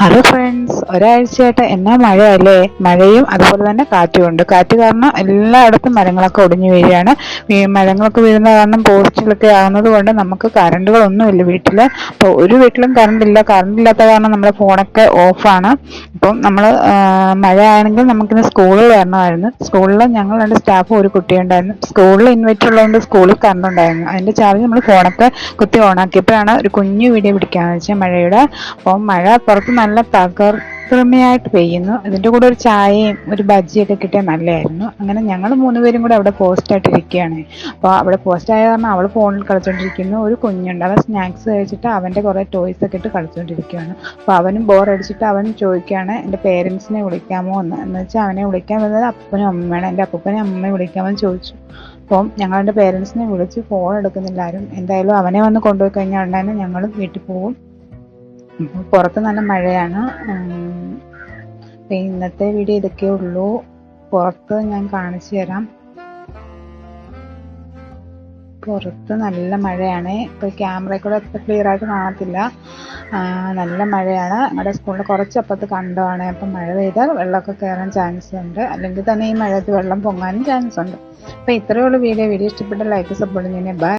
Hello friends, ഒരാഴ്ചയായിട്ട് എന്നാ മഴയല്ലേ. മഴയും അതുപോലെ തന്നെ കാറ്റുമുണ്ട്. കാറ്റ് കാരണം എല്ലായിടത്തും മരങ്ങളൊക്കെ ഒടിഞ്ഞു വീഴുകയാണ്. മരങ്ങളൊക്കെ വീഴുന്ന കാരണം പോസ്റ്റിലൊക്കെ ആകുന്നത് കൊണ്ട് നമുക്ക് കറണ്ടുകളൊന്നുമില്ല വീട്ടിൽ. അപ്പോൾ ഒരു വീട്ടിലും കറണ്ടില്ല. കറണ്ടില്ലാത്ത കാരണം നമ്മുടെ ഫോണൊക്കെ ഓഫാണ്. അപ്പം നമ്മൾ മഴ ആണെങ്കിൽ നമുക്കിന്ന് സ്കൂളിൽ വരണമായിരുന്നു. സ്കൂളിൽ ഞങ്ങൾ രണ്ട് സ്റ്റാഫും ഒരു കുട്ടിയുണ്ടായിരുന്നു. സ്കൂളിൽ ഇൻവെർട്ടർ ഉള്ളതുകൊണ്ട് സ്കൂളിൽ കറണ്ട് ഉണ്ടായിരുന്നു. അതിൻ്റെ ചാർജ് നമ്മൾ ഫോണൊക്കെ കുത്തി ഓണാക്കിയപ്പോഴാണ് ഒരു കുഞ്ഞു വീഡിയോ പിടിക്കാമെന്ന് വെച്ചാൽ മഴയുടെ. അപ്പോൾ മഴ പുറത്ത് നല്ല തകർപ്പമയായിട്ട് പെയ്യുന്നു. ഇതിൻ്റെ കൂടെ ഒരു ചായയും ഒരു ബജ്ജിയൊക്കെ കിട്ടിയാൽ നല്ലതായിരുന്നു. അങ്ങനെ ഞങ്ങൾ മൂന്നുപേരും കൂടെ അവിടെ പോസ്റ്റായിട്ട് ഇരിക്കുകയാണ്. അപ്പോൾ അവിടെ പോസ്റ്റ് ആയ കാരണം അവൾ ഫോണിൽ കളിച്ചുകൊണ്ടിരിക്കുന്നു. ഒരു കുഞ്ഞുണ്ട്, അവൻ സ്നാക്സ് കഴിച്ചിട്ട് അവൻ്റെ കുറേ ടോയ്സ് ഒക്കെ ഇട്ട് കളിച്ചുകൊണ്ടിരിക്കുകയാണ്. അപ്പോൾ അവനും ബോറടിച്ചിട്ട് അവൻ ചോദിക്കുകയാണ് എൻ്റെ പേരൻസിനെ വിളിക്കാമോ എന്ന് വെച്ചാൽ അവനെ വിളിക്കാൻ വരുന്നത് അപ്പനും അമ്മയാണ്. എൻ്റെ അപ്പൂപ്പനെ അമ്മയെ വിളിക്കാമെന്ന് ചോദിച്ചു. അപ്പം ഞങ്ങളെൻ്റെ പേരൻസിനെ വിളിച്ച് ഫോൺ എടുക്കുന്നില്ല ആരും. എന്തായാലും അവനെ വന്ന് കൊണ്ടുപോയി കഴിഞ്ഞാൽ ഉടനെ ഞങ്ങൾ വീട്ടിൽ പോകും. പുറത്ത് നല്ല മഴയാണ്. ഇന്നത്തെ വീഡിയോ ഇതൊക്കെ ഉള്ളൂ. പുറത്ത് ഞാൻ കാണിച്ചു തരാം. പുറത്ത് നല്ല മഴയാണ്. ഇപ്പോൾ ക്യാമറയിൽ കൂടെ അത്ര ക്ലിയർ ആയിട്ട് കാണത്തില്ല. നല്ല മഴയാണ്. ഞങ്ങളുടെ സ്കൂളിൽ കുറച്ച് അപ്പുറത്ത് കണ്ടമാണ്. അപ്പം മഴ പെയ്താൽ വെള്ളമൊക്കെ കയറാൻ ചാൻസ് ഉണ്ട്. അല്ലെങ്കിൽ തന്നെ ഈ മഴയത്ത് വെള്ളം പൊങ്ങാനും ചാൻസ് ഉണ്ട്. അപ്പോൾ ഇത്രയേ ഉള്ളൂ വീഡിയോ. ഇഷ്ടപ്പെട്ട ലൈക്ക് സപ്പോർട്ട് ചെയ്യുന്നതിന് ബൈ.